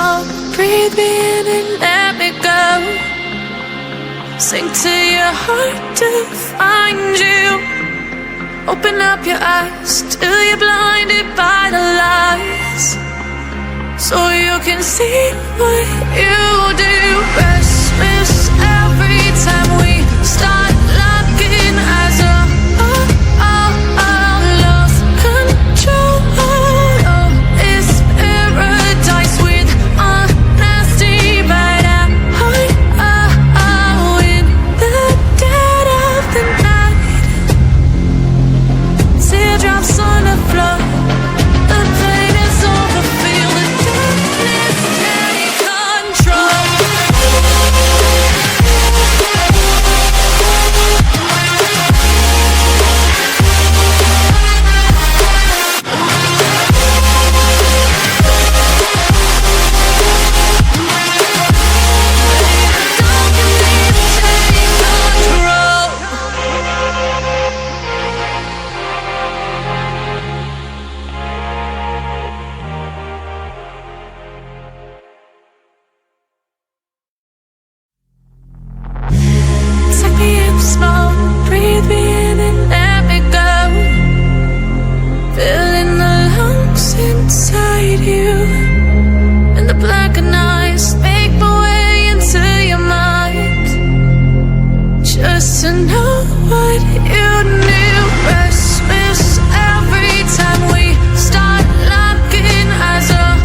small, breathe me in and let me go. Sink to your heart to find you. Open up your eyes till you're blinded by the lies, so you can see what you do. Restless every time we start locking eyes up. Lost control. Oh, it's paradise with honesty, but I'm in the dead of the night. Teardrops on the floor. The pain is over. Feel the darkness take control. Take me in small, breathe me in and let me go. Filling the lungs inside you, and the blackened eyes make my way into your mind, just to know what you knew. Restless every time we start locking eyes up.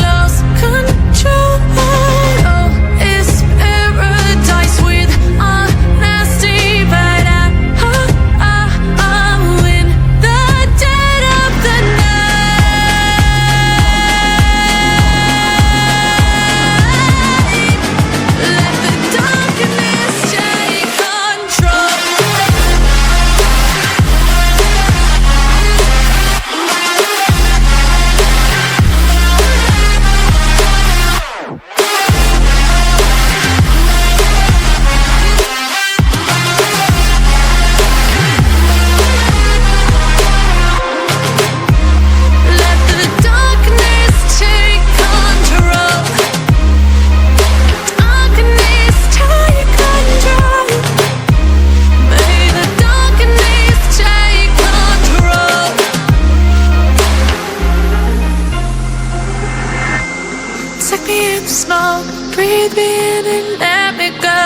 Lost control. Oh, it's paradise with honesty, but I'm in the dead of the night. Let the darkness take control. Let the darkness take control. Darkness take control. May the darkness take control. Take me in small, breathe me in and let me go.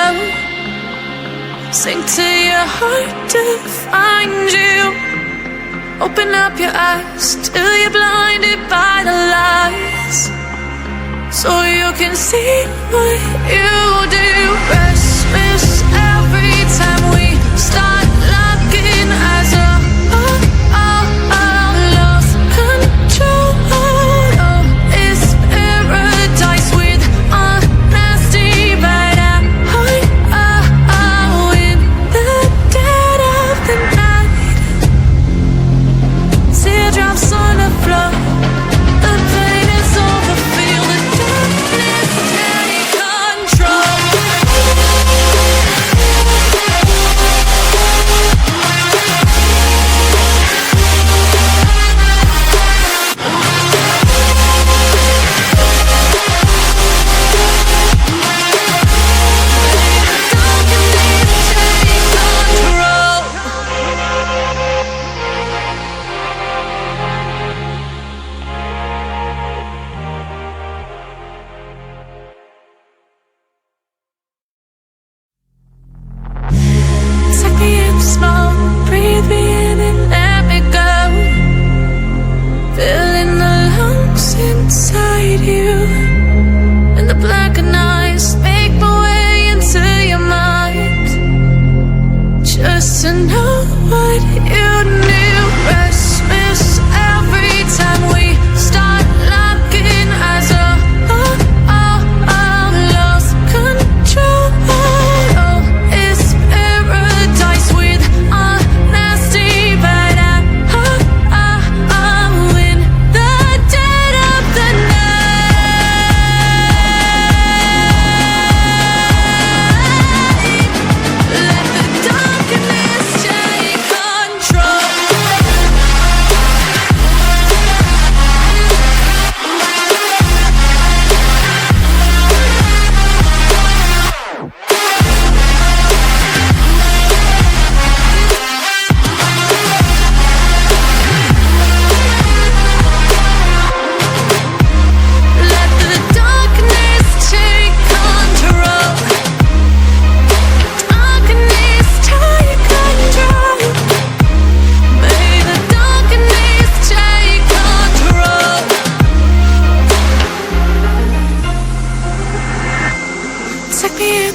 Sink to your heart to find you. Open up your eyes till you're blinded by the lies, so you can see what you do. Restless every time we start locking eyes up. Lost control. Oh, it's paradise with honesty, but I'm in the dead of the night. Teardrops on the floor. The pain is over. Feel the darkness take control.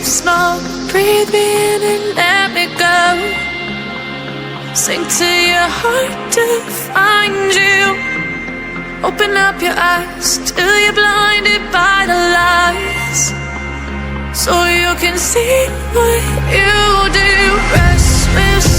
smoke. Breathe me in and let me go. Sink to your heart to find you. Open up your eyes till you're blinded by the lies, so you can see what you do. Restless